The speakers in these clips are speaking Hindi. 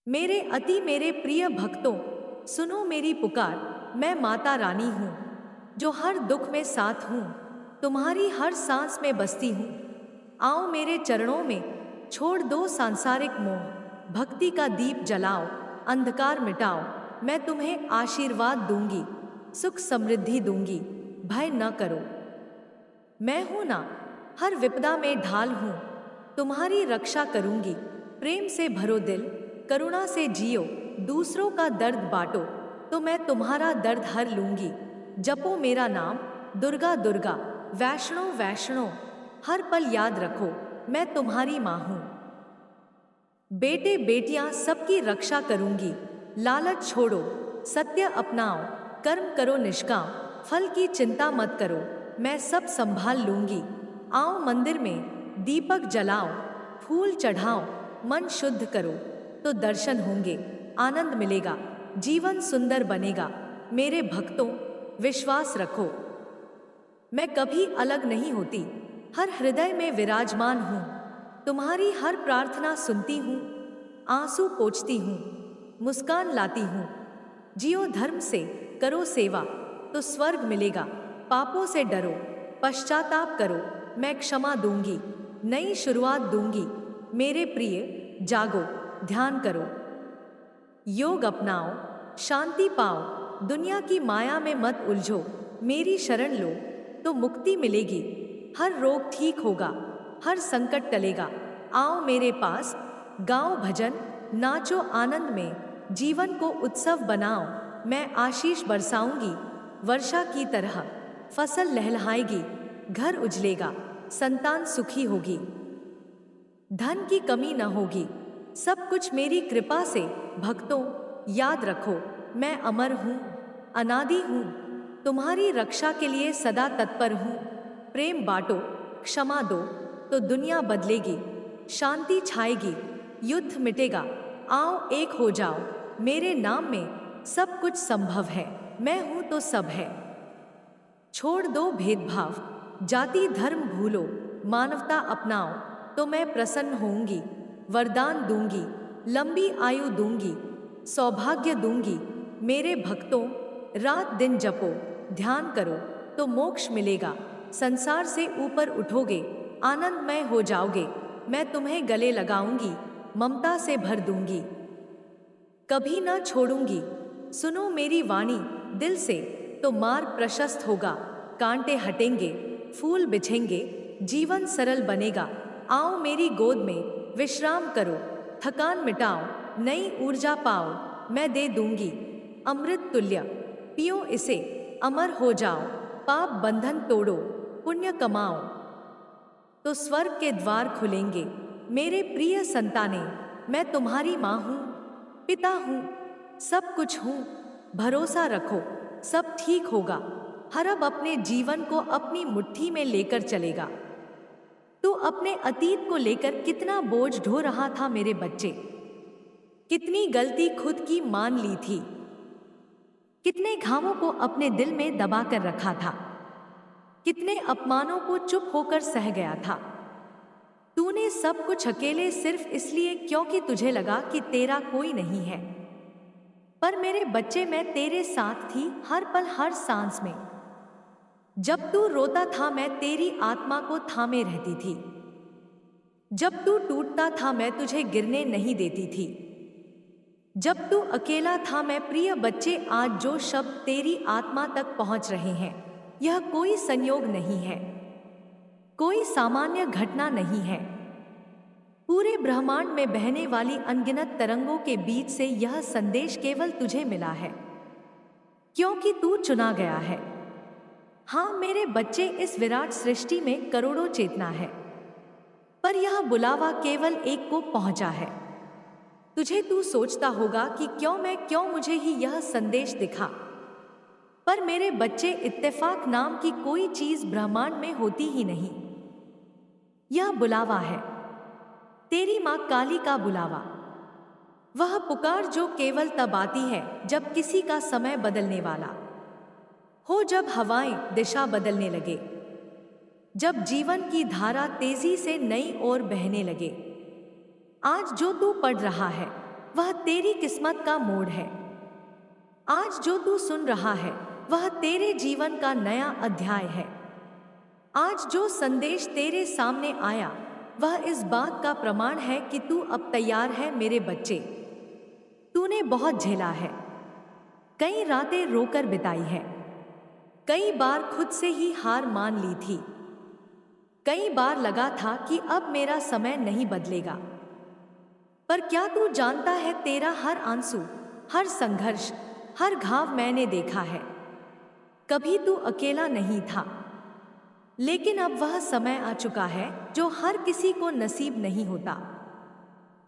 मेरे प्रिय भक्तों, सुनो मेरी पुकार। मैं माता रानी हूँ, जो हर दुख में साथ हूँ, तुम्हारी हर सांस में बसती हूँ। आओ मेरे चरणों में, छोड़ दो सांसारिक मोह, भक्ति का दीप जलाओ, अंधकार मिटाओ। मैं तुम्हें आशीर्वाद दूंगी, सुख समृद्धि दूंगी, भय न करो। मैं हूं ना, हर विपदा में ढाल हूं, तुम्हारी रक्षा करूंगी। प्रेम से भरो दिल, करुणा से जियो, दूसरों का दर्द बांटो, तो मैं तुम्हारा दर्द हर लूंगी। जपो मेरा नाम, दुर्गा दुर्गा, वैष्णो वैष्णो, हर पल याद रखो, मैं तुम्हारी माँ हूं। बेटे बेटियां सबकी रक्षा करूंगी, लालच छोड़ो, सत्य अपनाओ, कर्म करो निष्काम, फल की चिंता मत करो, मैं सब संभाल लूंगी। आओ मंदिर में दीपक जलाओ, फूल चढ़ाओ, मन शुद्ध करो, तो दर्शन होंगे, आनंद मिलेगा, जीवन सुंदर बनेगा। मेरे भक्तों, विश्वास रखो, मैं कभी अलग नहीं होती, हर हृदय में विराजमान हूँ। तुम्हारी हर प्रार्थना सुनती हूँ, आंसू पोंछती हूँ, मुस्कान लाती हूँ। जियो धर्म से, करो सेवा, तो स्वर्ग मिलेगा। पापों से डरो, पश्चाताप करो, मैं क्षमा दूंगी, नई शुरुआत दूंगी। मेरे प्रिय, जागो, ध्यान करो, योग अपनाओ, शांति पाओ, दुनिया की माया में मत उलझो। मेरी शरण लो, तो मुक्ति मिलेगी, हर रोग ठीक होगा, हर संकट टलेगा। आओ मेरे पास, गाओ भजन, नाचो आनंद में, जीवन को उत्सव बनाओ। मैं आशीष बरसाऊंगी, वर्षा की तरह, फसल लहलहाएगी, घर उजलेगा, संतान सुखी होगी, धन की कमी न होगी, सब कुछ मेरी कृपा से। भक्तों, याद रखो, मैं अमर हूँ, अनादि हूँ, तुम्हारी रक्षा के लिए सदा तत्पर हूँ। प्रेम बांटो, क्षमा दो, तो दुनिया बदलेगी, शांति छाएगी, युद्ध मिटेगा। आओ एक हो जाओ, मेरे नाम में सब कुछ संभव है, मैं हूं तो सब है। छोड़ दो भेदभाव, जाति धर्म भूलो, मानवता अपनाओ, तो मैं प्रसन्न होऊंगी। वरदान दूंगी, लंबी आयु दूंगी, सौभाग्य दूंगी। मेरे भक्तों, रात दिन जपो, ध्यान करो, तो मोक्ष मिलेगा, संसार से ऊपर उठोगे, आनंदमय हो जाओगे। मैं तुम्हें गले लगाऊंगी, ममता से भर दूंगी, कभी ना छोड़ूंगी। सुनो मेरी वाणी दिल से, तो मार्ग प्रशस्त होगा, कांटे हटेंगे, फूल बिछेंगे, जीवन सरल बनेगा। आओ मेरी गोद में विश्राम करो, थकान मिटाओ, नई ऊर्जा पाओ, मैं दे दूंगी अमृत तुल्य। पियो इसे, अमर हो जाओ, पाप बंधन तोड़ो, पुण्य कमाओ, तो स्वर्ग के द्वार खुलेंगे। मेरे प्रिय संताने, मैं तुम्हारी माँ हूँ, पिता हूँ, सब कुछ हूँ। भरोसा रखो, सब ठीक होगा। हर अब अपने जीवन को अपनी मुट्ठी में लेकर चलेगा। तू अपने अतीत को लेकर कितना बोझ ढो रहा था मेरे बच्चे, कितनी गलती खुद की मान ली थी, कितने घावों को अपने दिल में दबा कर रखा था, कितने अपमानों को चुप होकर सह गया था। तूने सब कुछ अकेले सिर्फ इसलिए क्योंकि तुझे लगा कि तेरा कोई नहीं है। पर मेरे बच्चे, मैं तेरे साथ थी हर पल हर सांस में। जब तू रोता था मैं तेरी आत्मा को थामे रहती थी, जब तू टूटता था मैं तुझे गिरने नहीं देती थी, जब तू अकेला था मैं प्रिय बच्चे। आज जो शब्द तेरी आत्मा तक पहुंच रहे हैं, यह कोई संयोग नहीं है, कोई सामान्य घटना नहीं है। पूरे ब्रह्मांड में बहने वाली अनगिनत तरंगों के बीच से यह संदेश केवल तुझे मिला है, क्योंकि तू चुना गया है। हाँ मेरे बच्चे, इस विराट सृष्टि में करोड़ों चेतना है, पर यह बुलावा केवल एक को पहुंचा है, तुझे। तू सोचता होगा कि क्यों मुझे ही यह संदेश दिखा। पर मेरे बच्चे, इत्तेफाक नाम की कोई चीज ब्रह्मांड में होती ही नहीं। यह बुलावा है तेरी माँ काली का बुलावा, वह पुकार जो केवल तब आती है जब किसी का समय बदलने वाला हो, जब हवाएं दिशा बदलने लगे, जब जीवन की धारा तेजी से नई ओर बहने लगे। आज जो तू पढ़ रहा है वह तेरी किस्मत का मोड़ है। आज जो तू सुन रहा है वह तेरे जीवन का नया अध्याय है। आज जो संदेश तेरे सामने आया वह इस बात का प्रमाण है कि तू अब तैयार है मेरे बच्चे। तूने बहुत झेला है, कई रातें रोकर बिताई है, कई बार खुद से ही हार मान ली थी, कई बार लगा था कि अब मेरा समय नहीं बदलेगा। पर क्या तू जानता है, तेरा हर आंसू, हर संघर्ष, हर घाव मैंने देखा है। कभी तू अकेला नहीं था, लेकिन अब वह समय आ चुका है जो हर किसी को नसीब नहीं होता।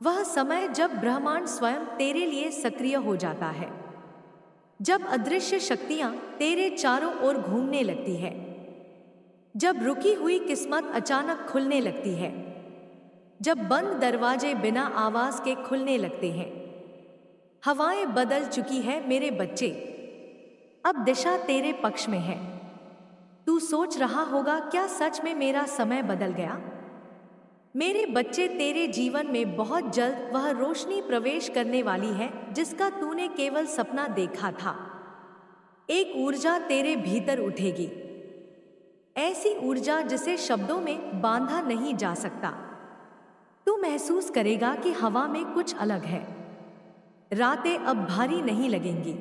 वह समय जब ब्रह्मांड स्वयं तेरे लिए सक्रिय हो जाता है, जब अदृश्य शक्तियां तेरे चारों ओर घूमने लगती है, जब रुकी हुई किस्मत अचानक खुलने लगती है, जब बंद दरवाजे बिना आवाज के खुलने लगते हैं। हवाएं बदल चुकी है मेरे बच्चे, अब दिशा तेरे पक्ष में है। तू सोच रहा होगा, क्या सच में मेरा समय बदल गया? मेरे बच्चे, तेरे जीवन में बहुत जल्द वह रोशनी प्रवेश करने वाली है जिसका तूने केवल सपना देखा था। एक ऊर्जा तेरे भीतर उठेगी, ऐसी ऊर्जा जिसे शब्दों में बांधा नहीं जा सकता। तू महसूस करेगा कि हवा में कुछ अलग है। रातें अब भारी नहीं लगेंगी,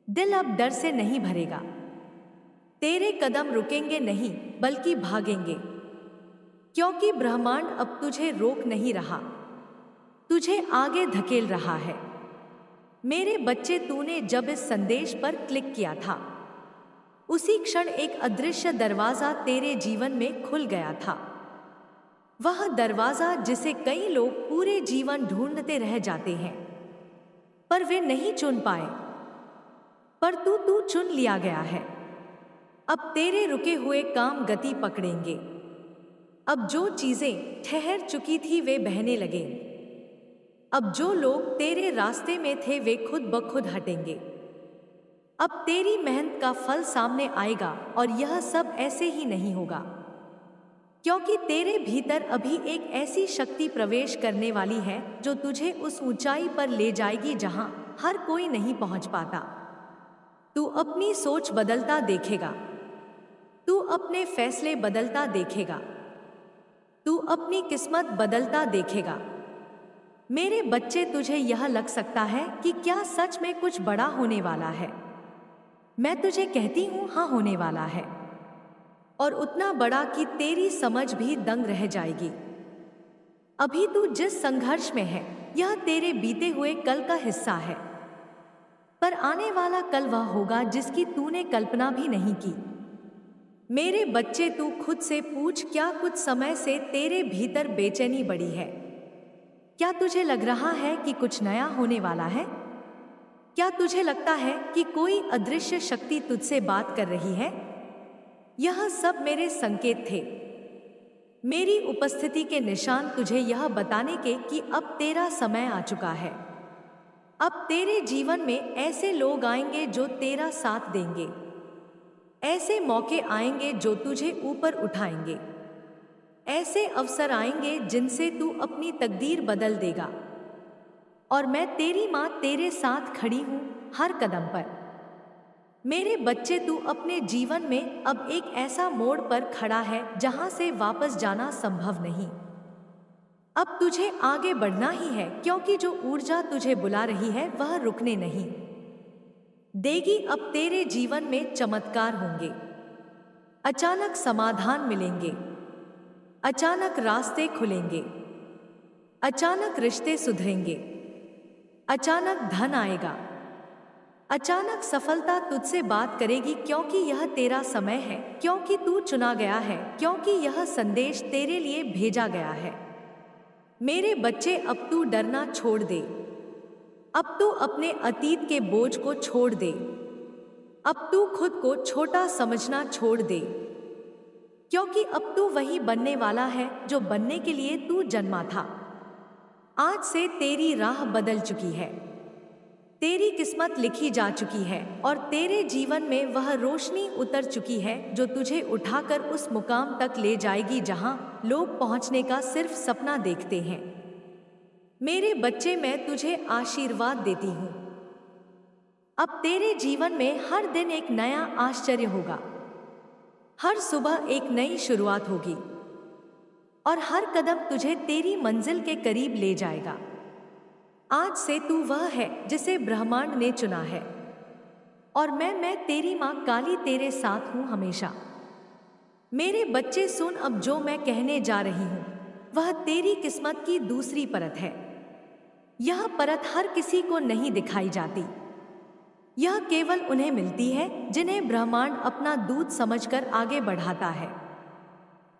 दिल अब डर से नहीं भरेगा। तेरे कदम रुकेंगे नहीं बल्कि भागेंगे, क्योंकि ब्रह्मांड अब तुझे रोक नहीं रहा, तुझे आगे धकेल रहा है। मेरे बच्चे, तूने जब इस संदेश पर क्लिक किया था उसी क्षण एक अदृश्य दरवाजा तेरे जीवन में खुल गया था। वह दरवाजा जिसे कई लोग पूरे जीवन ढूंढते रह जाते हैं पर वे नहीं चुन पाए, पर तू चुन लिया गया है। अब तेरे रुके हुए काम गति पकड़ेंगे। अब जो चीजें ठहर चुकी थी वे बहने लगे। अब जो लोग तेरे रास्ते में थे वे खुद ब खुद हटेंगे। अब तेरी मेहनत का फल सामने आएगा और यह सब ऐसे ही नहीं होगा, क्योंकि तेरे भीतर अभी एक ऐसी शक्ति प्रवेश करने वाली है जो तुझे उस ऊंचाई पर ले जाएगी जहां हर कोई नहीं पहुंच पाता। तू अपनी सोच बदलता देखेगा, तू अपने फैसले बदलता देखेगा, तू अपनी किस्मत बदलता देखेगा। मेरे बच्चे, तुझे यह लग सकता है कि क्या सच में कुछ बड़ा होने वाला है? मैं तुझे कहती हूं, हाँ, होने वाला है, और उतना बड़ा कि तेरी समझ भी दंग रह जाएगी। अभी तू जिस संघर्ष में है यह तेरे बीते हुए कल का हिस्सा है, पर आने वाला कल वह होगा जिसकी तूने कल्पना भी नहीं की। मेरे बच्चे, तू खुद से पूछ, क्या कुछ समय से तेरे भीतर बेचैनी बढ़ी है? क्या तुझे लग रहा है कि कुछ नया होने वाला है? क्या तुझे लगता है कि कोई अदृश्य शक्ति तुझसे बात कर रही है? यह सब मेरे संकेत थे, मेरी उपस्थिति के निशान, तुझे यह बताने के कि अब तेरा समय आ चुका है। अब तेरे जीवन में ऐसे लोग आएंगे जो तेरा साथ देंगे, ऐसे मौके आएंगे जो तुझे ऊपर उठाएंगे, ऐसे अवसर आएंगे जिनसे तू अपनी तकदीर बदल देगा। और मैं तेरी माँ तेरे साथ खड़ी हूँ हर कदम पर। मेरे बच्चे, तू अपने जीवन में अब एक ऐसा मोड़ पर खड़ा है जहां से वापस जाना संभव नहीं। अब तुझे आगे बढ़ना ही है, क्योंकि जो ऊर्जा तुझे बुला रही है वह रुकने नहीं देगी। अब तेरे जीवन में चमत्कार होंगे, अचानक समाधान मिलेंगे, अचानक रास्ते खुलेंगे, अचानक रिश्ते सुधरेंगे, अचानक धन आएगा, अचानक सफलता तुझसे बात करेगी, क्योंकि यह तेरा समय है, क्योंकि तू चुना गया है, क्योंकि यह संदेश तेरे लिए भेजा गया है। मेरे बच्चे, अब तू डरना छोड़ दे, अब तू अपने अतीत के बोझ को छोड़ दे, अब तू खुद को छोटा समझना छोड़ दे, क्योंकि अब तू वही बनने वाला है जो बनने के लिए तू जन्मा था। आज से तेरी राह बदल चुकी है, तेरी किस्मत लिखी जा चुकी है और तेरे जीवन में वह रोशनी उतर चुकी है जो तुझे उठाकर उस मुकाम तक ले जाएगी जहां लोग पहुंचने का सिर्फ सपना देखते हैं। मेरे बच्चे, मैं तुझे आशीर्वाद देती हूँ। अब तेरे जीवन में हर दिन एक नया आश्चर्य होगा। हर सुबह एक नई शुरुआत होगी और हर कदम तुझे तेरी मंजिल के करीब ले जाएगा। आज से तू वह है जिसे ब्रह्मांड ने चुना है और मैं तेरी माँ काली तेरे साथ हूँ हमेशा। मेरे बच्चे सुन, अब जो मैं कहने जा रही हूँ वह तेरी किस्मत की दूसरी परत है। यह परत हर किसी को नहीं दिखाई जाती। यह केवल उन्हें मिलती है जिन्हें ब्रह्मांड अपना दूत समझकर आगे बढ़ाता है।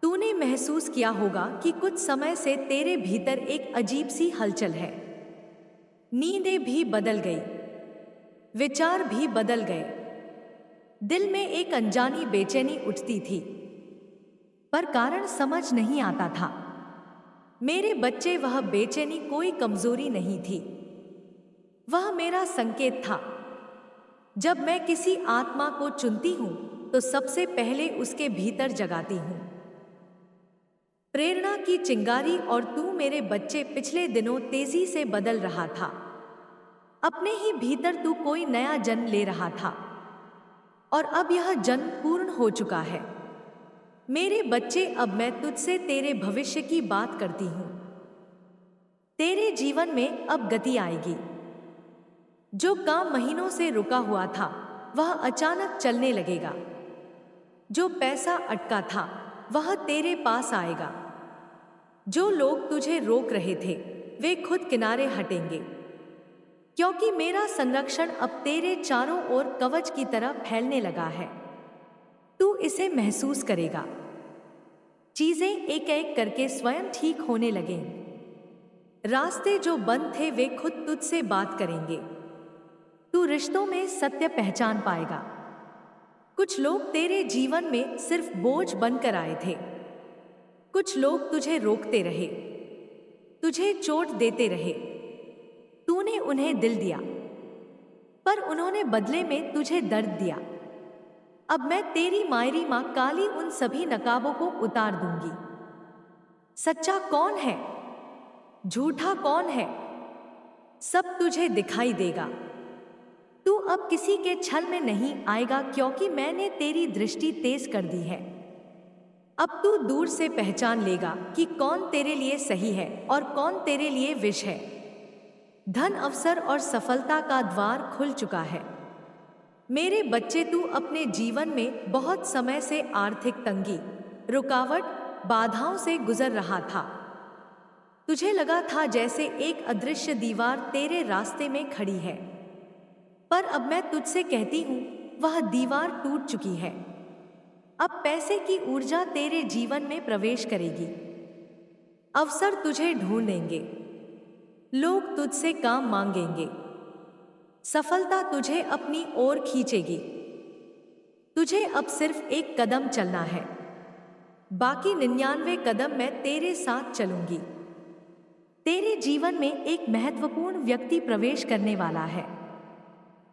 तूने महसूस किया होगा कि कुछ समय से तेरे भीतर एक अजीब सी हलचल है। नींदें भी बदल गई, विचार भी बदल गए। दिल में एक अनजानी बेचैनी उठती थी, पर कारण समझ नहीं आता था। मेरे बच्चे, वह बेचैनी कोई कमजोरी नहीं थी, वह मेरा संकेत था। जब मैं किसी आत्मा को चुनती हूं तो सबसे पहले उसके भीतर जगाती हूं प्रेरणा की चिंगारी। और तू मेरे बच्चे पिछले दिनों तेजी से बदल रहा था। अपने ही भीतर तू कोई नया जन्म ले रहा था और अब यह जन्म पूर्ण हो चुका है। मेरे बच्चे, अब मैं तुझसे तेरे भविष्य की बात करती हूं। तेरे जीवन में अब गति आएगी। जो काम महीनों से रुका हुआ था वह अचानक चलने लगेगा। जो पैसा अटका था वह तेरे पास आएगा। जो लोग तुझे रोक रहे थे वे खुद किनारे हटेंगे, क्योंकि मेरा संरक्षण अब तेरे चारों ओर कवच की तरह फैलने लगा है। तू इसे महसूस करेगा। चीजें एक एक करके स्वयं ठीक होने लगेंगी। रास्ते जो बंद थे वे खुद तुझसे बात करेंगे। तू रिश्तों में सत्य पहचान पाएगा। कुछ लोग तेरे जीवन में सिर्फ बोझ बनकर आए थे। कुछ लोग तुझे रोकते रहे, तुझे चोट देते रहे। तूने उन्हें दिल दिया, पर उन्होंने बदले में तुझे दर्द दिया। अब मैं तेरी मायरी माँ काली उन सभी नकाबों को उतार दूंगी। सच्चा कौन है, झूठा कौन है, सब तुझे दिखाई देगा। तू अब किसी के छल में नहीं आएगा, क्योंकि मैंने तेरी दृष्टि तेज कर दी है। अब तू दूर से पहचान लेगा कि कौन तेरे लिए सही है और कौन तेरे लिए विष है। धन, अवसर और सफलता का द्वार खुल चुका है। मेरे बच्चे, तू अपने जीवन में बहुत समय से आर्थिक तंगी, रुकावट, बाधाओं से गुजर रहा था। तुझे लगा था जैसे एक अदृश्य दीवार तेरे रास्ते में खड़ी है, पर अब मैं तुझसे कहती हूं वह दीवार टूट चुकी है। अब पैसे की ऊर्जा तेरे जीवन में प्रवेश करेगी। अवसर तुझे ढूंढेंगे, लोग तुझसे काम मांगेंगे, सफलता तुझे अपनी ओर खींचेगी। तुझे अब सिर्फ एक कदम चलना है, बाकी 99 कदम मैं तेरे साथ चलूंगी। तेरे जीवन में एक महत्वपूर्ण व्यक्ति प्रवेश करने वाला है।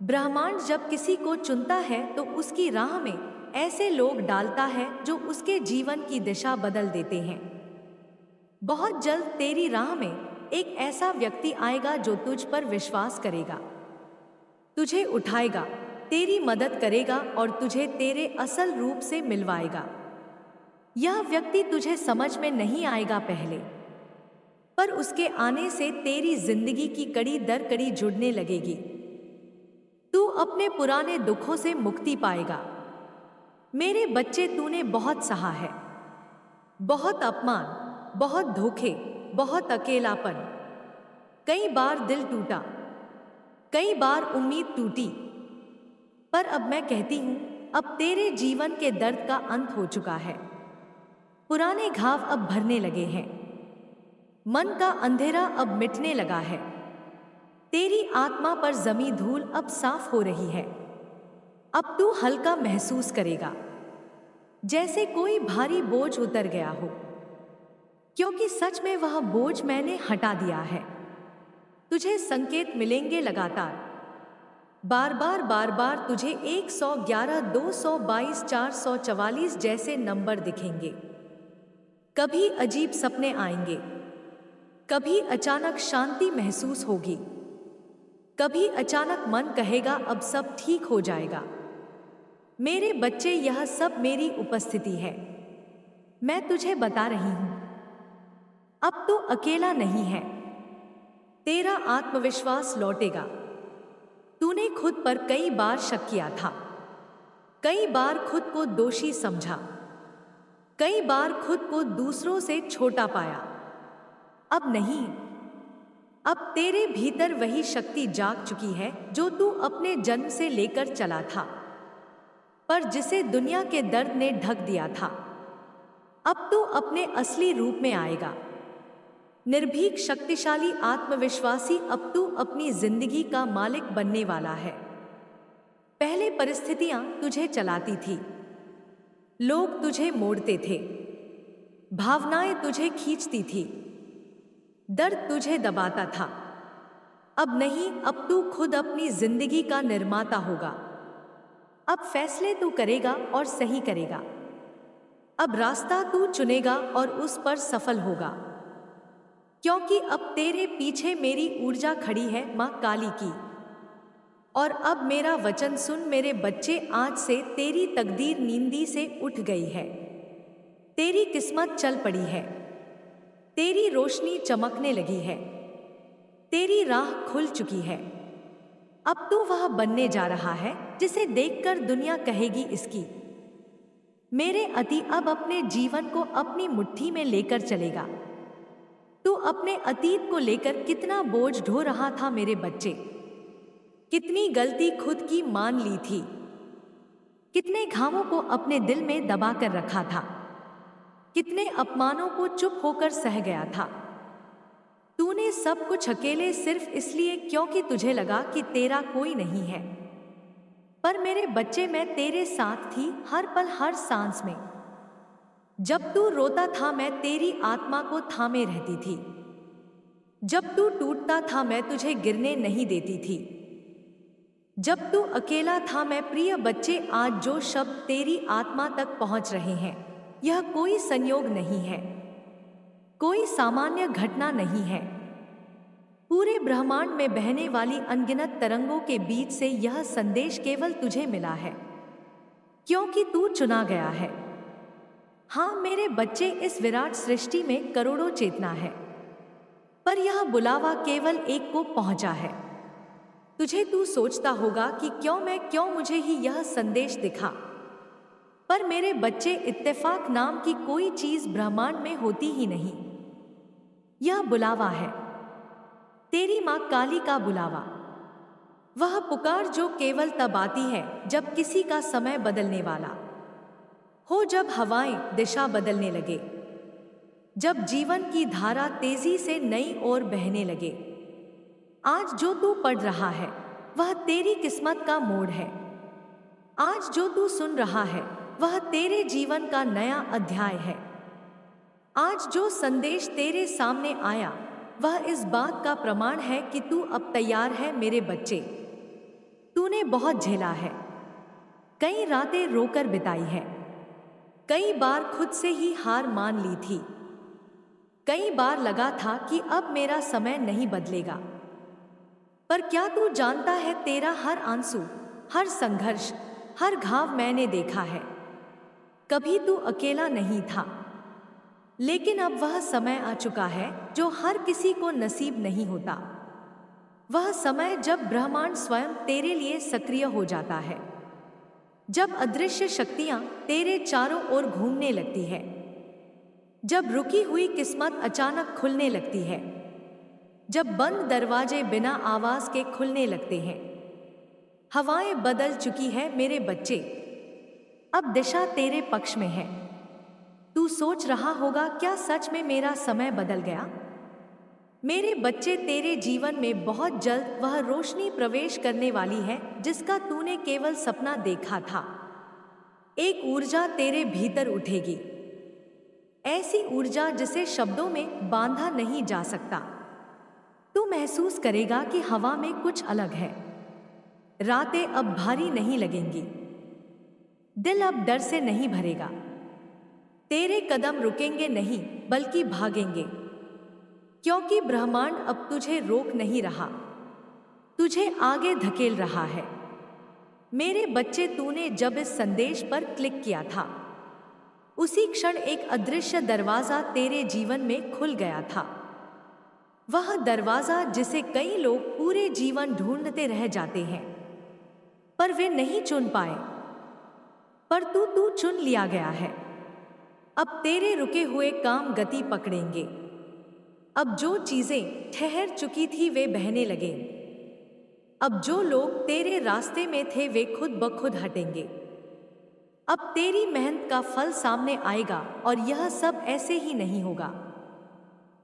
ब्रह्मांड जब किसी को चुनता है तो उसकी राह में ऐसे लोग डालता है जो उसके जीवन की दिशा बदल देते हैं। बहुत जल्द तेरी राह में एक ऐसा व्यक्ति आएगा जो तुझ पर विश्वास करेगा, तुझे उठाएगा, तेरी मदद करेगा और तुझे तेरे असल रूप से मिलवाएगा। यह व्यक्ति तुझे समझ में नहीं आएगा पहले, पर उसके आने से तेरी जिंदगी की कड़ी दर कड़ी जुड़ने लगेगी। तू अपने पुराने दुखों से मुक्ति पाएगा। मेरे बच्चे, तूने बहुत सहा है। बहुत अपमान, बहुत धोखे, बहुत अकेलापन। कई बार दिल टूटा, कई बार उम्मीद टूटी, पर अब मैं कहती हूं अब तेरे जीवन के दर्द का अंत हो चुका है। पुराने घाव अब भरने लगे हैं, मन का अंधेरा अब मिटने लगा है। तेरी आत्मा पर जमी धूल अब साफ हो रही है। अब तू हल्का महसूस करेगा, जैसे कोई भारी बोझ उतर गया हो, क्योंकि सच में वह बोझ मैंने हटा दिया है। तुझे संकेत मिलेंगे लगातार, बार बार तुझे 111, 222, 444 जैसे नंबर दिखेंगे। कभी अजीब सपने आएंगे, कभी अचानक शांति महसूस होगी, कभी अचानक मन कहेगा अब सब ठीक हो जाएगा। मेरे बच्चे, यह सब मेरी उपस्थिति है। मैं तुझे बता रही हूं, अब तू अकेला नहीं है। तेरा आत्मविश्वास लौटेगा। तूने खुद पर कई बार शक किया था, कई बार खुद को दोषी समझा, कई बार खुद को दूसरों से छोटा पाया। अब नहीं, अब तेरे भीतर वही शक्ति जाग चुकी है जो तू अपने जन्म से लेकर चला था, पर जिसे दुनिया के दर्द ने ढक दिया था। अब तू अपने असली रूप में आएगा, निर्भीक, शक्तिशाली, आत्मविश्वासी। अब तू अपनी जिंदगी का मालिक बनने वाला है। पहले परिस्थितियां तुझे चलाती थी, लोग तुझे मोड़ते थे, भावनाएं तुझे खींचती थी, दर्द तुझे दबाता था। अब नहीं, अब तू खुद अपनी जिंदगी का निर्माता होगा। अब फैसले तू करेगा और सही करेगा। अब रास्ता तू चुनेगा और उस पर सफल होगा, क्योंकि अब तेरे पीछे मेरी ऊर्जा खड़ी है, मां काली की। और अब मेरा वचन सुन मेरे बच्चे, आज से तेरी तकदीर नींदी से उठ गई है, तेरी किस्मत चल पड़ी है, तेरी रोशनी चमकने लगी है, तेरी राह खुल चुकी है। अब तू वह बनने जा रहा है जिसे देखकर दुनिया कहेगी इसकी। मेरे अति अब अपने जीवन को अपनी मुट्ठी में लेकर चलेगा। तू अपने अतीत को लेकर कितना बोझ ढो रहा था मेरे बच्चे, कितनी गलती खुद की मान ली थी, कितने घावों को अपने दिल में दबा कर रखा था, कितने अपमानों को चुप होकर सह गया था। तूने सब कुछ अकेले सिर्फ इसलिए क्योंकि तुझे लगा कि तेरा कोई नहीं है। पर मेरे बच्चे, मैं तेरे साथ थी हर पल, हर सांस में। जब तू रोता था मैं तेरी आत्मा को थामे रहती थी, जब तू टूटता था मैं तुझे गिरने नहीं देती थी, जब तू अकेला था मैं, प्रिय बच्चे, आज जो शब्द तेरी आत्मा तक पहुंच रहे हैं, यह कोई संयोग नहीं है, कोई सामान्य घटना नहीं है। पूरे ब्रह्मांड में बहने वाली अनगिनत तरंगों के बीच से यह संदेश केवल तुझे मिला है, क्योंकि तू चुना गया है। हाँ मेरे बच्चे, इस विराट सृष्टि में करोड़ों चेतना है, पर यह बुलावा केवल एक को पहुंचा है, तुझे। तू सोचता होगा कि क्यों मुझे ही यह संदेश दिखा। पर मेरे बच्चे, इत्तेफाक नाम की कोई चीज ब्रह्मांड में होती ही नहीं। यह बुलावा है तेरी मां काली का बुलावा। वह पुकार जो केवल तब आती है जब किसी का समय बदलने वाला हो, जब हवाएं दिशा बदलने लगे, जब जीवन की धारा तेजी से नई ओर बहने लगे। आज जो तू पढ़ रहा है वह तेरी किस्मत का मोड़ है। आज जो तू सुन रहा है वह तेरे जीवन का नया अध्याय है। आज जो संदेश तेरे सामने आया वह इस बात का प्रमाण है कि तू अब तैयार है मेरे बच्चे। तूने बहुत झेला है, कई रातें रोकर बिताई है, कई बार खुद से ही हार मान ली थी, कई बार लगा था कि अब मेरा समय नहीं बदलेगा। पर क्या तू जानता है, तेरा हर आंसू, हर संघर्ष, हर घाव मैंने देखा है। कभी तू अकेला नहीं था, लेकिन अब वह समय आ चुका है जो हर किसी को नसीब नहीं होता। वह समय जब ब्रह्मांड स्वयं तेरे लिए सक्रिय हो जाता है, जब अदृश्य शक्तियां तेरे चारों ओर घूमने लगती है, जब रुकी हुई किस्मत अचानक खुलने लगती है, जब बंद दरवाजे बिना आवाज के खुलने लगते हैं। हवाएं बदल चुकी है मेरे बच्चे, अब दिशा तेरे पक्ष में है। तू सोच रहा होगा, क्या सच में मेरा समय बदल गया? मेरे बच्चे, तेरे जीवन में बहुत जल्द वह रोशनी प्रवेश करने वाली है जिसका तूने केवल सपना देखा था। एक ऊर्जा तेरे भीतर उठेगी, ऐसी ऊर्जा जिसे शब्दों में बांधा नहीं जा सकता। तू महसूस करेगा कि हवा में कुछ अलग है। रातें अब भारी नहीं लगेंगी, दिल अब डर से नहीं भरेगा, तेरे कदम रुकेंगे नहीं बल्कि भागेंगे, क्योंकि ब्रह्मांड अब तुझे रोक नहीं रहा, तुझे आगे धकेल रहा है। मेरे बच्चे, तूने जब इस संदेश पर क्लिक किया था, उसी क्षण एक अदृश्य दरवाजा तेरे जीवन में खुल गया था। वह दरवाजा जिसे कई लोग पूरे जीवन ढूंढते रह जाते हैं, पर वे नहीं चुन पाए। पर तू चुन लिया गया है। अब तेरे रुके हुए काम गति पकड़ेंगे। अब जो चीजें ठहर चुकी थी वे बहने लगे। अब जो लोग तेरे रास्ते में थे वे खुद ब खुद हटेंगे। अब तेरी मेहनत का फल सामने आएगा और यह सब ऐसे ही नहीं होगा,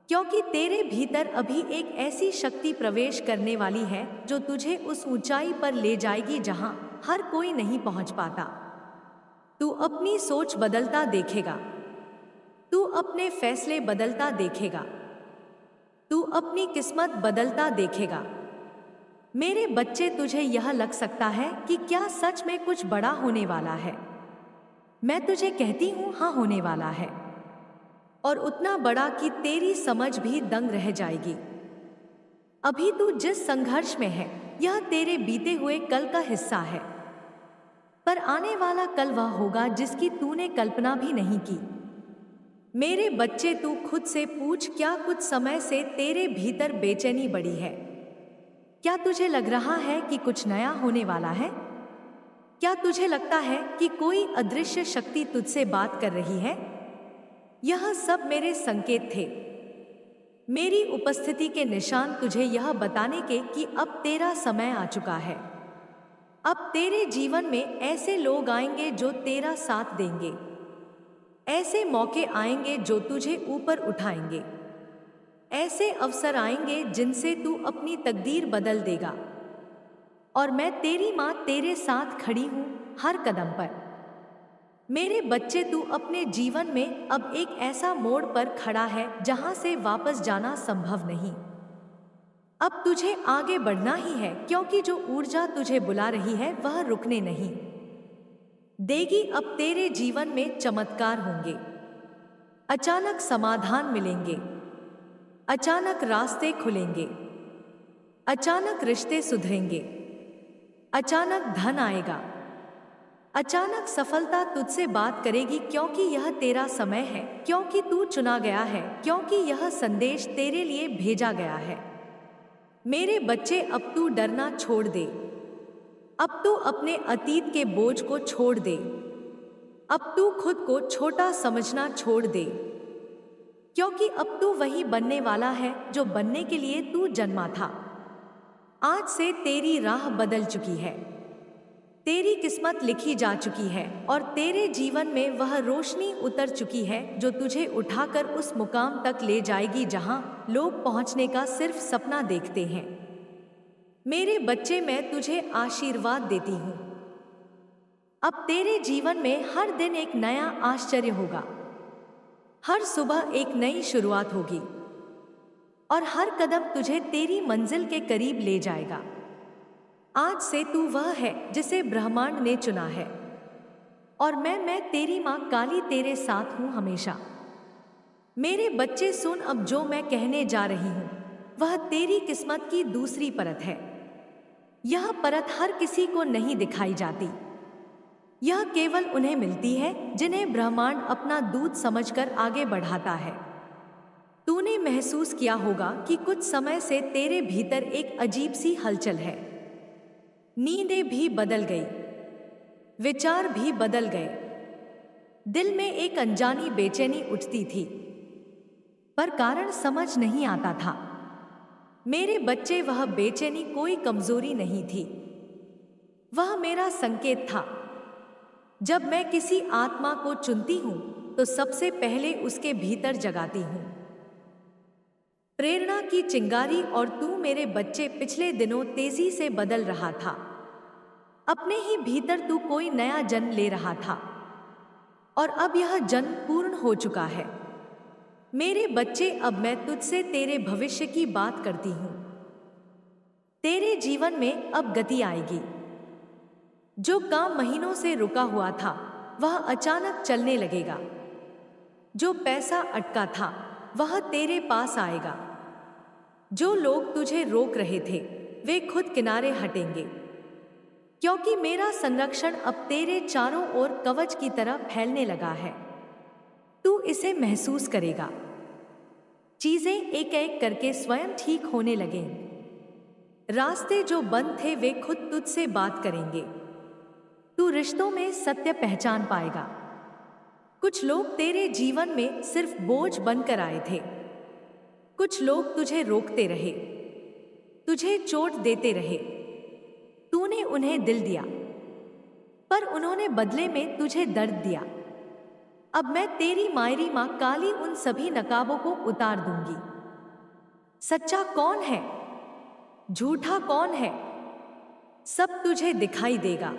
क्योंकि तेरे भीतर अभी एक ऐसी शक्ति प्रवेश करने वाली है जो तुझे उस ऊंचाई पर ले जाएगी जहां हर कोई नहीं पहुंच पाता। तू अपनी सोच बदलता देखेगा, तू अपने फैसले बदलता देखेगा, तू अपनी किस्मत बदलता देखेगा। मेरे बच्चे, तुझे यह लग सकता है कि क्या सच में कुछ बड़ा होने वाला है। मैं तुझे कहती हूं, हाँ, होने वाला है, और उतना बड़ा कि तेरी समझ भी दंग रह जाएगी। अभी तू जिस संघर्ष में है यह तेरे बीते हुए कल का हिस्सा है, पर आने वाला कल वह होगा जिसकी तूने कल्पना भी नहीं की। मेरे बच्चे, तू खुद से पूछ, क्या कुछ समय से तेरे भीतर बेचैनी बढ़ी है? क्या तुझे लग रहा है कि कुछ नया होने वाला है? क्या तुझे लगता है कि कोई अदृश्य शक्ति तुझसे बात कर रही है? यह सब मेरे संकेत थे, मेरी उपस्थिति के निशान, तुझे यह बताने के कि अब तेरा समय आ चुका है। अब तेरे जीवन में ऐसे लोग आएंगे जो तेरा साथ देंगे, ऐसे मौके आएंगे जो तुझे ऊपर उठाएंगे, ऐसे अवसर आएंगे जिनसे तू अपनी तकदीर बदल देगा। और मैं तेरी माँ तेरे साथ खड़ी हूँ हर कदम पर। मेरे बच्चे, तू अपने जीवन में अब एक ऐसा मोड़ पर खड़ा है जहां से वापस जाना संभव नहीं। अब तुझे आगे बढ़ना ही है, क्योंकि जो ऊर्जा तुझे बुला रही है वह रुकने नहीं देगी। अब तेरे जीवन में चमत्कार होंगे, अचानक समाधान मिलेंगे, अचानक रास्ते खुलेंगे, अचानक रिश्ते सुधरेंगे, अचानक धन आएगा, अचानक सफलता तुझसे बात करेगी, क्योंकि यह तेरा समय है, क्योंकि तू चुना गया है, क्योंकि यह संदेश तेरे लिए भेजा गया है। मेरे बच्चे, अब तू डरना छोड़ दे, अब तू अपने अतीत के बोझ को छोड़ दे, अब तू खुद को छोटा समझना छोड़ दे, क्योंकि अब तू वही बनने वाला है जो बनने के लिए तू जन्मा था। आज से तेरी राह बदल चुकी है, तेरी किस्मत लिखी जा चुकी है, और तेरे जीवन में वह रोशनी उतर चुकी है जो तुझे उठाकर उस मुकाम तक ले जाएगी जहां लोग पहुंचने का सिर्फ सपना देखते हैं। मेरे बच्चे, मैं तुझे आशीर्वाद देती हूं। अब तेरे जीवन में हर दिन एक नया आश्चर्य होगा, हर सुबह एक नई शुरुआत होगी, और हर कदम तुझे तेरी मंजिल के करीब ले जाएगा। आज से तू वह है जिसे ब्रह्मांड ने चुना है, और मैं तेरी माँ काली तेरे साथ हूं हमेशा। मेरे बच्चे, सुन, अब जो मैं कहने जा रही हूं वह तेरी किस्मत की दूसरी परत है। यह परत हर किसी को नहीं दिखाई जाती, यह केवल उन्हें मिलती है जिन्हें ब्रह्मांड अपना दूत समझकर आगे बढ़ाता है। तूने महसूस किया होगा कि कुछ समय से तेरे भीतर एक अजीब सी हलचल है। नींदें भी बदल गई, विचार भी बदल गए, दिल में एक अनजानी बेचैनी उठती थी, पर कारण समझ नहीं आता था। मेरे बच्चे, वह बेचैनी कोई कमजोरी नहीं थी, वह मेरा संकेत था। जब मैं किसी आत्मा को चुनती हूं तो सबसे पहले उसके भीतर जगाती हूं प्रेरणा की चिंगारी। और तू, मेरे बच्चे, पिछले दिनों तेजी से बदल रहा था। अपने ही भीतर तू कोई नया जन्म ले रहा था, और अब यह जन्म पूर्ण हो चुका है। मेरे बच्चे, अब मैं तुझसे तेरे भविष्य की बात करती हूं। तेरे जीवन में अब गति आएगी। जो काम महीनों से रुका हुआ था वह अचानक चलने लगेगा। जो पैसा अटका था वह तेरे पास आएगा। जो लोग तुझे रोक रहे थे वे खुद किनारे हटेंगे, क्योंकि मेरा संरक्षण अब तेरे चारों ओर कवच की तरह फैलने लगा है। तू इसे महसूस करेगा। चीजें एक एक करके स्वयं ठीक होने लगेंगी। रास्ते जो बंद थे वे खुद तुझसे बात करेंगे। तू रिश्तों में सत्य पहचान पाएगा। कुछ लोग तेरे जीवन में सिर्फ बोझ बनकर आए थे। कुछ लोग तुझे रोकते रहे, तुझे चोट देते रहे। तूने उन्हें दिल दिया, पर उन्होंने बदले में तुझे दर्द दिया। अब मैं तेरी मायरी मां काली उन सभी नकाबों को उतार दूंगी। सच्चा कौन है, झूठा कौन है, सब तुझे दिखाई देगा।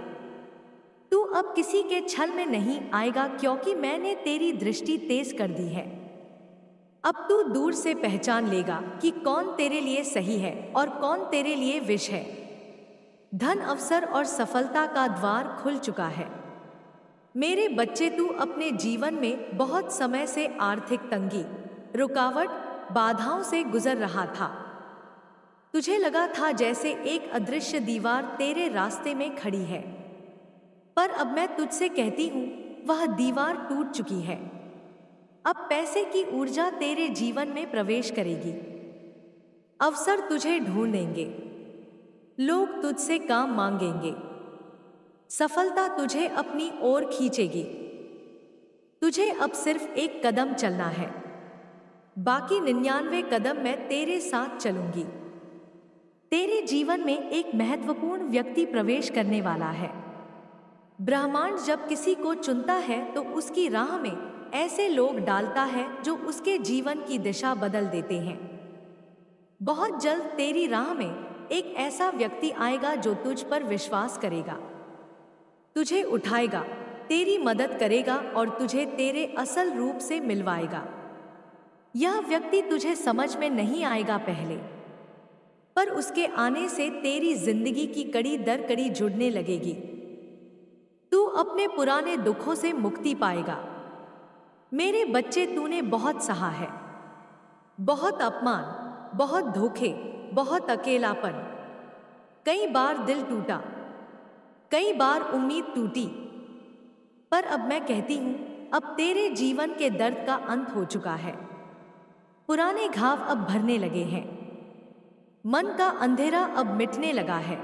तू अब किसी के छल में नहीं आएगा, क्योंकि मैंने तेरी दृष्टि तेज कर दी है। अब तू दूर से पहचान लेगा कि कौन तेरे लिए सही है और कौन तेरे लिए विष है। धन, अवसर और सफलता का द्वार खुल चुका है। मेरे बच्चे, तू अपने जीवन में बहुत समय से आर्थिक तंगी, रुकावट, बाधाओं से गुजर रहा था। तुझे लगा था जैसे एक अदृश्य दीवार तेरे रास्ते में खड़ी है, पर अब मैं तुझसे कहती हूं, वह दीवार टूट चुकी है। अब पैसे की ऊर्जा तेरे जीवन में प्रवेश करेगी। अवसर तुझे ढूंढेंगे, लोग तुझसे काम मांगेंगे। सफलता तुझे अपनी ओर खींचेगी। तुझे अब सिर्फ एक कदम चलना है, बाकी 99 कदम मैं तेरे साथ चलूंगी। तेरे जीवन में एक महत्वपूर्ण व्यक्ति प्रवेश करने वाला है। ब्रह्मांड जब किसी को चुनता है तो उसकी राह में ऐसे लोग डालता है जो उसके जीवन की दिशा बदल देते हैं। बहुत जल्द तेरी राह में एक ऐसा व्यक्ति आएगा जो तुझ पर विश्वास करेगा, तुझे उठाएगा, तेरी मदद करेगा और तुझे तेरे असल रूप से मिलवाएगा। यह व्यक्ति तुझे समझ में नहीं आएगा पहले, पर उसके आने से तेरी जिंदगी की कड़ी दर कड़ी जुड़ने लगेगी। तू अपने पुराने दुखों से मुक्ति पाएगा। मेरे बच्चे, तूने बहुत सहा है। बहुत अपमान, बहुत धोखे, बहुत अकेलापन। कई बार दिल टूटा, कई बार उम्मीद टूटी, पर अब मैं कहती हूं, अब तेरे जीवन के दर्द का अंत हो चुका है। पुराने घाव अब भरने लगे हैं। मन का अंधेरा अब मिटने लगा है।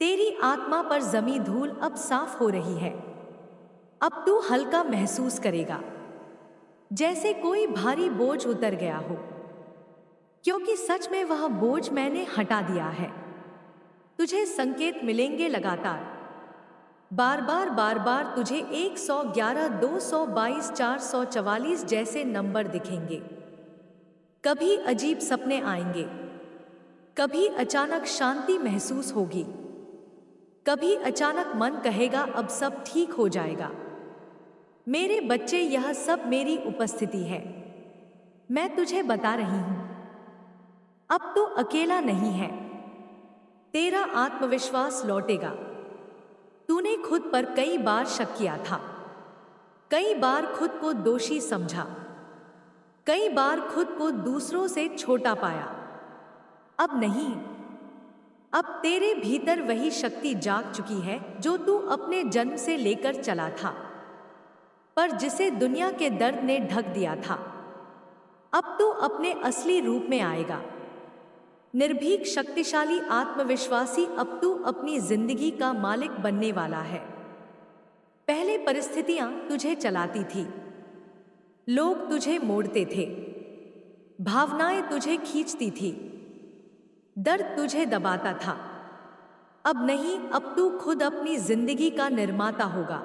तेरी आत्मा पर जमी धूल अब साफ हो रही है। अब तू हल्का महसूस करेगा, जैसे कोई भारी बोझ उतर गया हो, क्योंकि सच में वह बोझ मैंने हटा दिया है। तुझे संकेत मिलेंगे लगातार, बार बार तुझे 111, 222, 444 जैसे नंबर दिखेंगे। कभी अजीब सपने आएंगे, कभी अचानक शांति महसूस होगी, कभी अचानक मन कहेगा अब सब ठीक हो जाएगा। मेरे बच्चे, यह सब मेरी उपस्थिति है। मैं तुझे बता रही हूं, अब तो अकेला नहीं है। तेरा आत्मविश्वास लौटेगा। तूने खुद पर कई बार शक किया था, कई बार खुद को दोषी समझा, कई बार खुद को दूसरों से छोटा पाया। अब नहीं, अब तेरे भीतर वही शक्ति जाग चुकी है जो तू अपने जन्म से लेकर चला था, पर जिसे दुनिया के दर्द ने ढक दिया था। अब तू अपने असली रूप में आएगा। निर्भीक, शक्तिशाली, आत्मविश्वासी। अब तू अपनी जिंदगी का मालिक बनने वाला है। पहले परिस्थितियां तुझे चलाती थी, लोग तुझे मोड़ते थे, भावनाएं तुझे खींचती थी, दर्द तुझे दबाता था। अब नहीं, अब तू खुद अपनी जिंदगी का निर्माता होगा।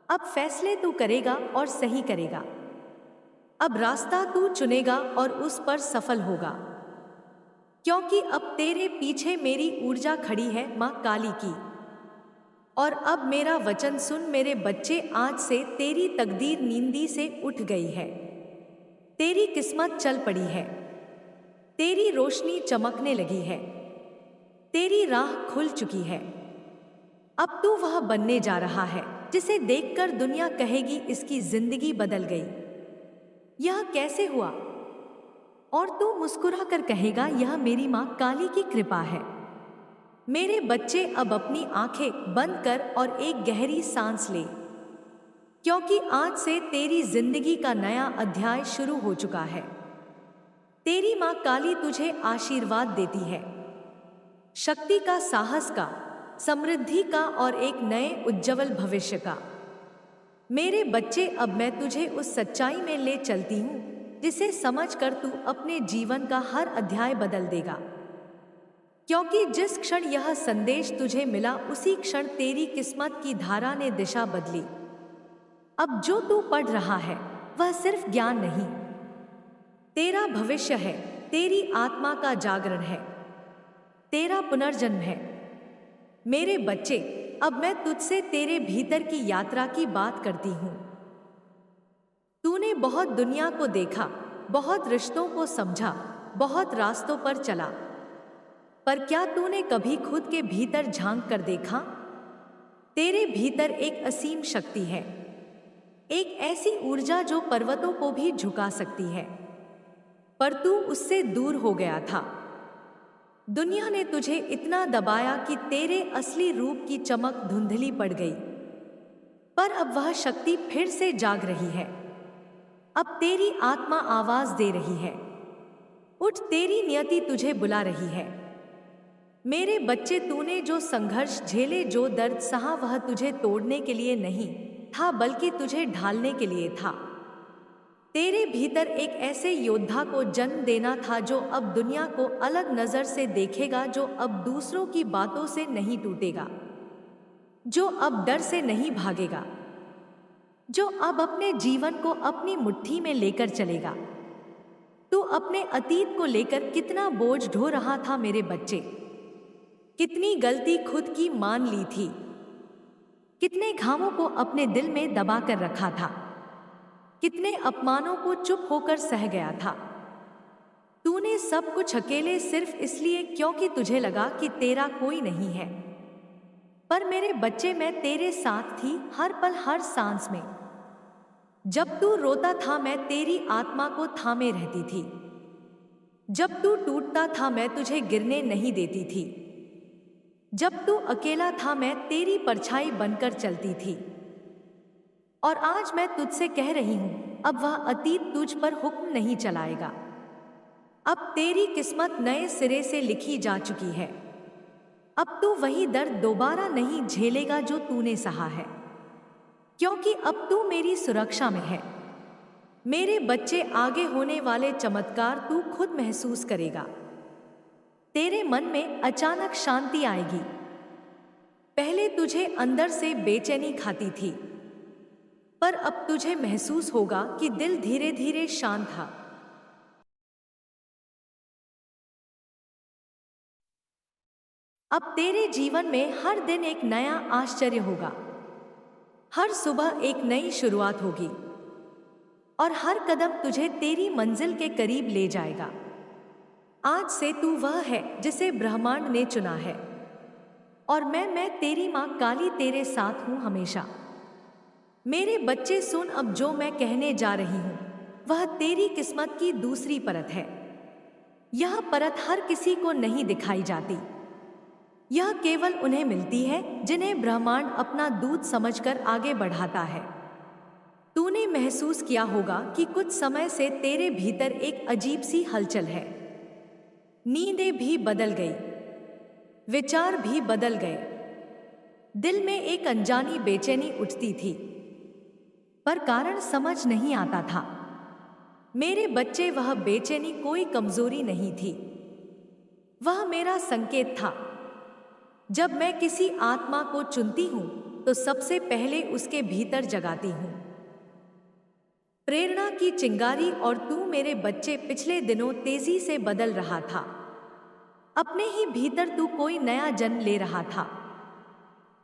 अब फैसले तू करेगा और सही करेगा। अब रास्ता तू चुनेगा और उस पर सफल होगा, क्योंकि अब तेरे पीछे मेरी ऊर्जा खड़ी है, मां काली की। और अब मेरा वचन सुन मेरे बच्चे, आज से तेरी तकदीर नींदी से उठ गई है। तेरी किस्मत चल पड़ी है। तेरी रोशनी चमकने लगी है। तेरी राह खुल चुकी है। अब तू वह बनने जा रहा है जिसे देखकर दुनिया कहेगी इसकी जिंदगी बदल गई। यह कैसे हुआ और तू मुस्कुरा कर कहेगा, यह मेरी माँ काली की कृपा है। मेरे बच्चे, अब अपनी आंखें बंद कर और एक गहरी सांस ले, क्योंकि आज से तेरी जिंदगी का नया अध्याय शुरू हो चुका है। तेरी माँ काली तुझे आशीर्वाद देती है, शक्ति का, साहस का, समृद्धि का और एक नए उज्जवल भविष्य का। मेरे बच्चे, अब मैं तुझे उस सच्चाई में ले चलती हूँ जिसे समझकर तू अपने जीवन का हर अध्याय बदल देगा। क्योंकि जिस क्षण यह संदेश तुझे मिला उसी क्षण तेरी किस्मत की धारा ने दिशा बदली। अब जो तू पढ़ रहा है वह सिर्फ ज्ञान नहीं, तेरा भविष्य है, तेरी आत्मा का जागरण है, तेरा पुनर्जन्म है। मेरे बच्चे, अब मैं तुझसे तेरे भीतर की यात्रा की बात करती हूँ। तूने बहुत दुनिया को देखा, बहुत रिश्तों को समझा, बहुत रास्तों पर चला, पर क्या तूने कभी खुद के भीतर झांक कर देखा? तेरे भीतर एक असीम शक्ति है, एक ऐसी ऊर्जा जो पर्वतों को भी झुका सकती है, पर तू उससे दूर हो गया था। दुनिया ने तुझे इतना दबाया कि तेरे असली रूप की चमक धुंधली पड़ गई, पर अब वह शक्ति फिर से जाग रही है। अब तेरी आत्मा आवाज दे रही है, उठ, तेरी नियति तुझे बुला रही है। मेरे बच्चे, तूने जो संघर्ष झेले, जो दर्द सहा, वह तुझे तोड़ने के लिए नहीं था बल्कि तुझे ढालने के लिए था। तेरे भीतर एक ऐसे योद्धा को जन्म देना था जो अब दुनिया को अलग नजर से देखेगा, जो अब दूसरों की बातों से नहीं टूटेगा, जो अब डर से नहीं भागेगा, जो अब अपने जीवन को अपनी मुट्ठी में लेकर चलेगा। तू अपने अतीत को लेकर कितना बोझ ढो रहा था मेरे बच्चे, कितनी गलती खुद की मान ली थी, कितने घावों को अपने दिल में दबा कर रखा था, कितने अपमानों को चुप होकर सह गया था। तूने सब कुछ अकेले सिर्फ इसलिए क्योंकि तुझे लगा कि तेरा कोई नहीं है। पर मेरे बच्चे, मैं तेरे साथ थी हर पल, हर सांस में। जब तू रोता था मैं तेरी आत्मा को थामे रहती थी, जब तू टूटता था मैं तुझे गिरने नहीं देती थी, जब तू अकेला था मैं तेरी परछाई बनकर चलती थी। और आज मैं तुझसे कह रही हूं, अब वह अतीत तुझ पर हुक्म नहीं चलाएगा। अब तेरी किस्मत नए सिरे से लिखी जा चुकी है। अब तू वही दर्द दोबारा नहीं झेलेगा जो तूने सहा है, क्योंकि अब तू मेरी सुरक्षा में है। मेरे बच्चे, आगे होने वाले चमत्कार तू खुद महसूस करेगा। तेरे मन में अचानक शांति आएगी। पहले तुझे अंदर से बेचैनी खाती थी, पर अब तुझे महसूस होगा कि दिल धीरे धीरे शांत था। अब तेरे जीवन में हर दिन एक नया आश्चर्य होगा, हर सुबह एक नई शुरुआत होगी और हर कदम तुझे तेरी मंजिल के करीब ले जाएगा। आज से तू वह है जिसे ब्रह्मांड ने चुना है, और मैं तेरी माँ काली तेरे साथ हूँ हमेशा। मेरे बच्चे सुन, अब जो मैं कहने जा रही हूँ वह तेरी किस्मत की दूसरी परत है। यह परत हर किसी को नहीं दिखाई जाती, यह केवल उन्हें मिलती है जिन्हें ब्रह्मांड अपना दूत समझकर आगे बढ़ाता है। तूने महसूस किया होगा कि कुछ समय से तेरे भीतर एक अजीब सी हलचल है। नींदें भी बदल गई, विचार भी बदल गए, दिल में एक अनजानी बेचैनी उठती थी, पर कारण समझ नहीं आता था। मेरे बच्चे, वह बेचैनी कोई कमजोरी नहीं थी, वह मेरा संकेत था। जब मैं किसी आत्मा को चुनती हूं तो सबसे पहले उसके भीतर जगाती हूं प्रेरणा की चिंगारी। और तू मेरे बच्चे पिछले दिनों तेजी से बदल रहा था। अपने ही भीतर तू कोई नया जन्म ले रहा था,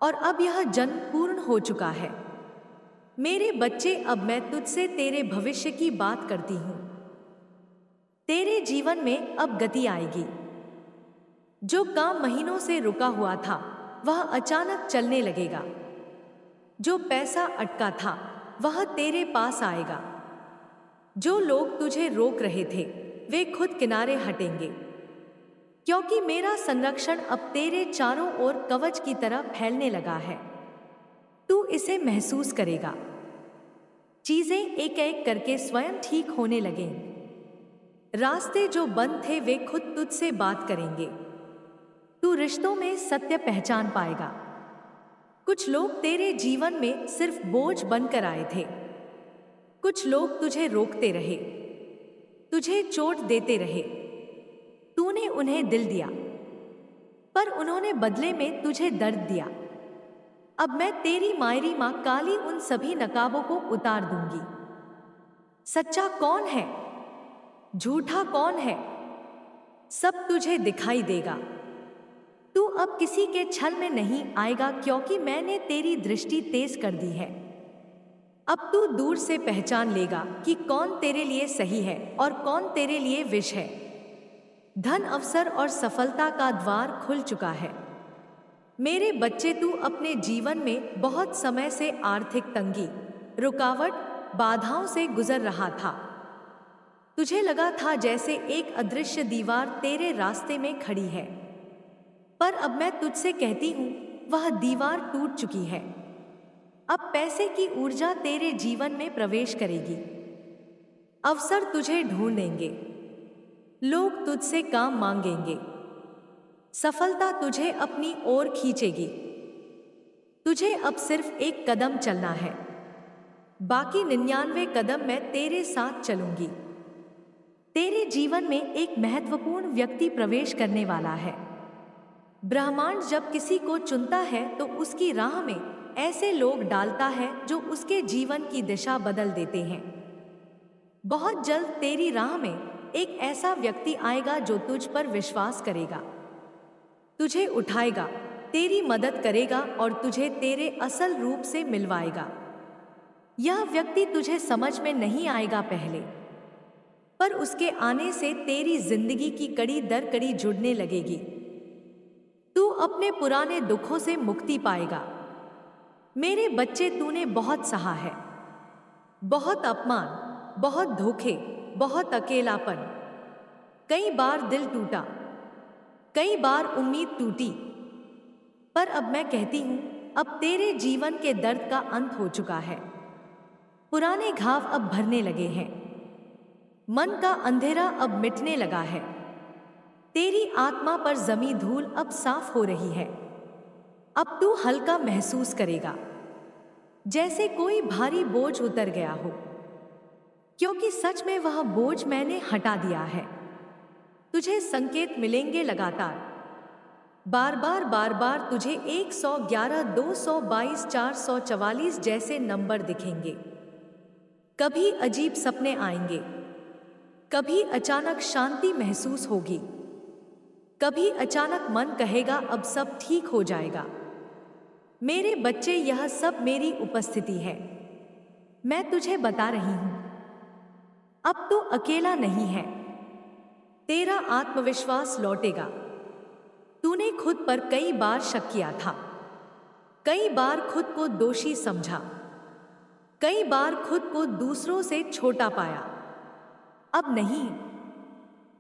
और अब यह जन्म पूर्ण हो चुका है। मेरे बच्चे, अब मैं तुझसे तेरे भविष्य की बात करती हूं। तेरे जीवन में अब गति आएगी। जो काम महीनों से रुका हुआ था वह अचानक चलने लगेगा। जो पैसा अटका था वह तेरे पास आएगा। जो लोग तुझे रोक रहे थे वे खुद किनारे हटेंगे, क्योंकि मेरा संरक्षण अब तेरे चारों ओर कवच की तरह फैलने लगा है। तू इसे महसूस करेगा। चीजें एक एक करके स्वयं ठीक होने लगेंगी। रास्ते जो बंद थे वे खुद तुझसे बात करेंगे। तू रिश्तों में सत्य पहचान पाएगा। कुछ लोग तेरे जीवन में सिर्फ बोझ बनकर आए थे। कुछ लोग तुझे रोकते रहे, तुझे चोट देते रहे। तूने उन्हें दिल दिया, पर उन्होंने बदले में तुझे दर्द दिया। अब मैं तेरी मायरी मां काली उन सभी नकाबों को उतार दूंगी। सच्चा कौन है, झूठा कौन है, सब तुझे दिखाई देगा। तू अब किसी के छल में नहीं आएगा, क्योंकि मैंने तेरी दृष्टि तेज कर दी है। अब तू दूर से पहचान लेगा कि कौन तेरे लिए सही है और कौन तेरे लिए विष है। धन, अवसर और सफलता का द्वार खुल चुका है। मेरे बच्चे, तू अपने जीवन में बहुत समय से आर्थिक तंगी, रुकावट, बाधाओं से गुजर रहा था। तुझे लगा था जैसे एक अदृश्य दीवार तेरे रास्ते में खड़ी है, पर अब मैं तुझसे कहती हूं, वह दीवार टूट चुकी है। अब पैसे की ऊर्जा तेरे जीवन में प्रवेश करेगी। अवसर तुझे ढूंढेंगे, लोग तुझसे काम मांगेंगे। सफलता तुझे अपनी ओर खींचेगी। तुझे अब सिर्फ एक कदम चलना है, बाकी 99 कदम मैं तेरे साथ चलूंगी। तेरे जीवन में एक महत्वपूर्ण व्यक्ति प्रवेश करने वाला है। ब्रह्मांड जब किसी को चुनता है तो उसकी राह में ऐसे लोग डालता है जो उसके जीवन की दिशा बदल देते हैं। बहुत जल्द तेरी राह में एक ऐसा व्यक्ति आएगा जो तुझ पर विश्वास करेगा, तुझे उठाएगा, तेरी मदद करेगा और तुझे तेरे असल रूप से मिलवाएगा। यह व्यक्ति तुझे समझ में नहीं आएगा पहले, पर उसके आने से तेरी जिंदगी की कड़ी दर कड़ी जुड़ने लगेगी। तू अपने पुराने दुखों से मुक्ति पाएगा। मेरे बच्चे, तूने बहुत सहा है। बहुत अपमान, बहुत धोखे, बहुत अकेलापन। कई बार दिल टूटा, कई बार उम्मीद टूटी, पर अब मैं कहती हूं, अब तेरे जीवन के दर्द का अंत हो चुका है। पुराने घाव अब भरने लगे हैं। मन का अंधेरा अब मिटने लगा है। तेरी आत्मा पर जमी धूल अब साफ हो रही है। अब तू हल्का महसूस करेगा, जैसे कोई भारी बोझ उतर गया हो, क्योंकि सच में वह बोझ मैंने हटा दिया है। तुझे संकेत मिलेंगे लगातार, बार बार तुझे 111, 222, 444 जैसे नंबर दिखेंगे। कभी अजीब सपने आएंगे, कभी अचानक शांति महसूस होगी, कभी अचानक मन कहेगा अब सब ठीक हो जाएगा। मेरे बच्चे, यह सब मेरी उपस्थिति है। मैं तुझे बता रही हूं, अब तू अकेला नहीं है। तेरा आत्मविश्वास लौटेगा। तूने खुद पर कई बार शक किया था, कई बार खुद को दोषी समझा, कई बार खुद को दूसरों से छोटा पाया। अब नहीं,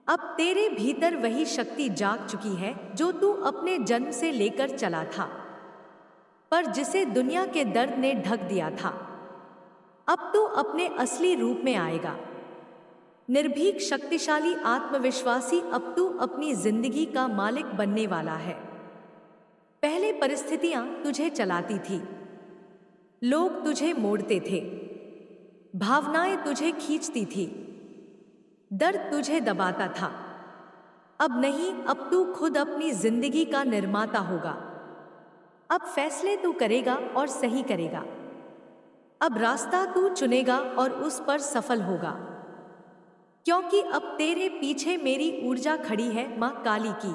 अब तेरे भीतर वही शक्ति जाग चुकी है जो तू अपने जन्म से लेकर चला था, पर जिसे दुनिया के दर्द ने ढक दिया था। अब तू अपने असली रूप में आएगा। निर्भीक, शक्तिशाली, आत्मविश्वासी। अब तू अपनी जिंदगी का मालिक बनने वाला है। पहले परिस्थितियां तुझे चलाती थी, लोग तुझे मोड़ते थे, भावनाएं तुझे खींचती थी, दर्द तुझे दबाता था। अब नहीं, अब तू खुद अपनी जिंदगी का निर्माता होगा। अब फैसले तू करेगा और सही करेगा। अब रास्ता तू चुनेगा और उस पर सफल होगा, क्योंकि अब तेरे पीछे मेरी ऊर्जा खड़ी है, मां काली की।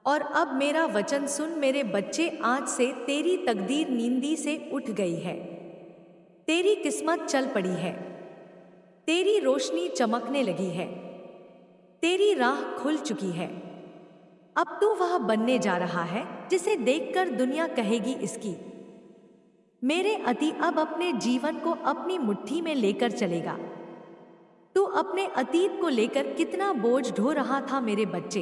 और अब मेरा वचन सुन मेरे बच्चे, आज से तेरी तकदीर नींदी से उठ गई है। तेरी किस्मत चल पड़ी है। तेरी रोशनी चमकने लगी है। तेरी राह खुल चुकी है। अब तू वह बनने जा रहा है जिसे देखकर दुनिया कहेगी इसकी। मेरे अति अब अपने जीवन को अपनी मुट्ठी में लेकर चलेगा। तू अपने अतीत को लेकर कितना बोझ ढो रहा था मेरे बच्चे।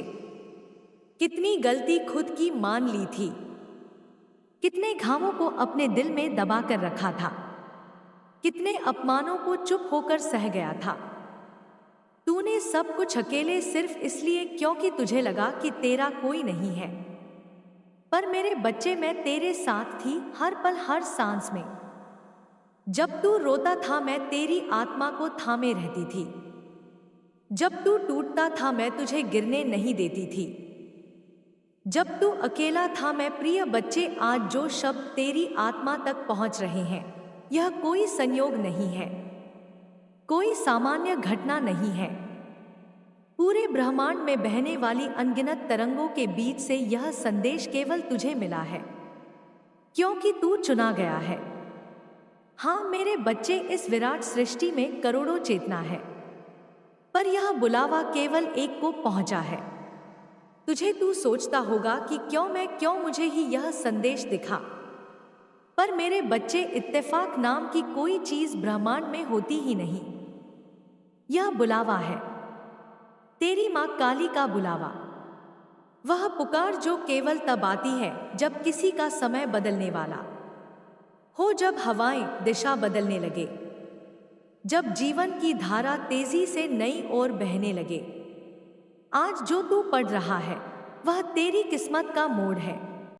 कितनी गलती खुद की मान ली थी। कितने घावों को अपने दिल में दबा कर रखा था। कितने अपमानों को चुप होकर सह गया था। तूने सब कुछ अकेले सिर्फ इसलिए क्योंकि तुझे लगा कि तेरा कोई नहीं है। पर मेरे बच्चे, मैं तेरे साथ थी हर पल, हर सांस में। जब तू रोता था मैं तेरी आत्मा को थामे रहती थी। जब तू टूटता था मैं तुझे गिरने नहीं देती थी। जब तू अकेला था मैं, प्रिय बच्चे, आज जो शब्द तेरी आत्मा तक पहुंच रहे हैं, यह कोई संयोग नहीं है, कोई सामान्य घटना नहीं है। पूरे ब्रह्मांड में बहने वाली अनगिनत तरंगों के बीच से यह संदेश केवल तुझे मिला है, क्योंकि तू चुना गया है। हाँ मेरे बच्चे, इस विराट सृष्टि में करोड़ों चेतना है, पर यह बुलावा केवल एक को पहुंचा है, तुझे। तू सोचता होगा कि क्यों मुझे ही यह संदेश दिखा। पर मेरे बच्चे, इत्तेफाक नाम की कोई चीज ब्रह्मांड में होती ही नहीं। यह बुलावा है तेरी माँ काली का बुलावा। वह पुकार जो केवल तब आती है जब किसी का समय बदलने वाला हो, जब हवाएं दिशा बदलने लगे, जब जीवन की धारा तेजी से नई ओर बहने लगे। आज जो तू पढ़ रहा है वह तेरी किस्मत का मोड़ है।